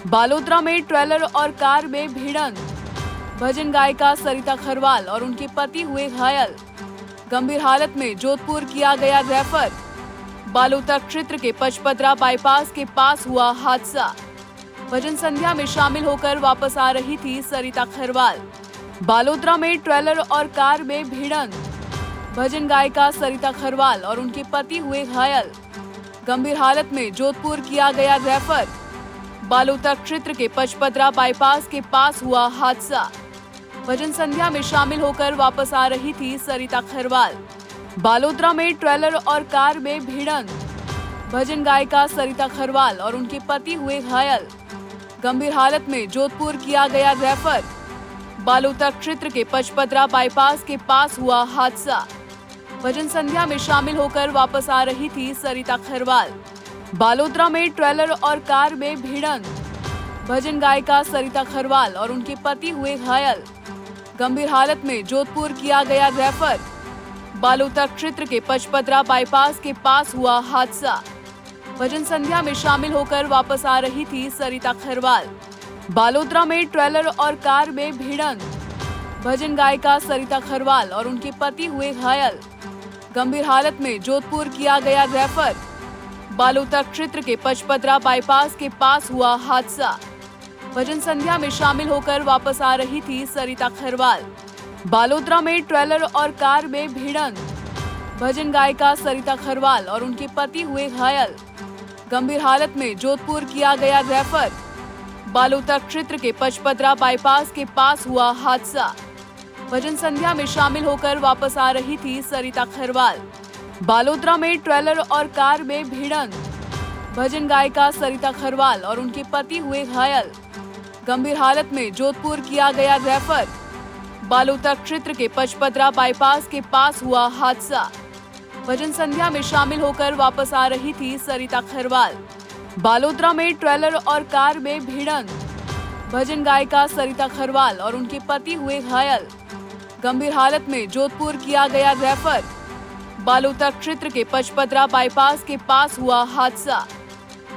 बालोतरा में ट्रेलर और कार में भिड़ंत। भजन गायिका सरिता खरवाल और उनके पति हुए घायल। गंभीर हालत में जोधपुर किया गया रेफर। बालोतरा क्षेत्र के पचपदरा बाईपास के पास हुआ हादसा। भजन संध्या में शामिल होकर वापस आ रही थी सरिता खरवाल। बालोतरा में ट्रेलर और कार में भिड़ंत। भजन गायिका सरिता खरवाल और उनके पति हुए घायल। गंभीर हालत में जोधपुर किया गया रेफर। बालोतरा क्षेत्र के पचपदरा बाईपास के पास हुआ हादसा। भजन संध्या में शामिल होकर वापस आ रही थी सरिता खरवाल। बालोतरा में ट्रेलर और कार में भिड़ंत। भजन गायिका सरिता खरवाल और उनके पति हुए घायल। गंभीर हालत में जोधपुर किया गया रेफर। बालोतरा क्षेत्र के पचपदरा बाईपास के पास हुआ हादसा। भजन संध्या में शामिल होकर वापस आ रही थी सरिता खरवाल। बालोतरा में ट्रेलर और कार में भिड़ंत। भजन गायिका सरिता खरवाल और उनके पति हुए घायल। गंभीर हालत में जोधपुर किया गया रेफर। बालोतरा क्षेत्र के पचपदरा बाईपास के पास हुआ हादसा। भजन संध्या में शामिल होकर वापस आ रही थी सरिता खरवाल। बालोतरा में ट्रेलर और कार में भिड़ंत। भजन गायिका सरिता खरवाल और उनके पति हुए घायल। गंभीर हालत में जोधपुर किया गया रेफर। बालोतरा क्षेत्र के पचपदरा बाईपास के पास हुआ हादसा। भजन संध्या में शामिल होकर वापस आ रही थी सरिता खरवाल। बालोतरा में ट्रेलर और कार में भिड़ंत। भजन गायिका सरिता खरवाल और उनके पति हुए घायल। गंभीर हालत में जोधपुर किया गया रेफर। बालोतरा क्षेत्र के पचपदरा बाईपास के पास हुआ हादसा। भजन संध्या में शामिल होकर वापस आ रही थी सरिता खरवाल। बालोतरा में ट्रेलर और कार में भिड़ंत। भजन गायिका सरिता खरवाल और उनके पति हुए घायल। गंभीर हालत में जोधपुर किया गया रेफर। बालोतरा क्षेत्र के पचपदरा बाईपास के पास हुआ हादसा। भजन संध्या में शामिल होकर वापस आ रही थी सरिता खरवाल। बालोतरा में ट्रेलर और कार में भिड़ंत। भजन गायिका सरिता खरवाल और उनके पति हुए घायल। गंभीर हालत में जोधपुर किया गया रेफर। बालोतरा क्षेत्र के पचपदरा बाईपास के पास हुआ हादसा।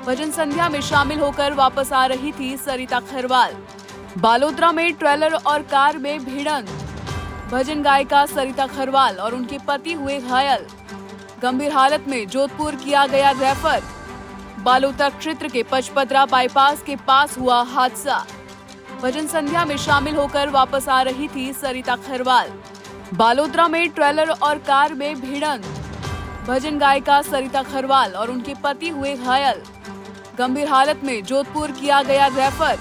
भजन संध्या में शामिल होकर वापस आ रही थी सरिता खरवाल। बालोतरा में ट्रेलर और कार में भिड़ंत। भजन गायिका सरिता खरवाल और उनके पति हुए घायल। गंभीर हालत में जोधपुर किया गया रेफर। बालोतरा क्षेत्र के पचपदरा बाईपास के पास हुआ हादसा। भजन संध्या में शामिल होकर वापस आ रही थी सरिता खरवाल। बालोतरा में ट्रेलर और कार में भिड़ंत। भजन गायिका सरिता खरवाल और उनके पति हुए घायल। गंभीर हालत में जोधपुर किया गया रेफर।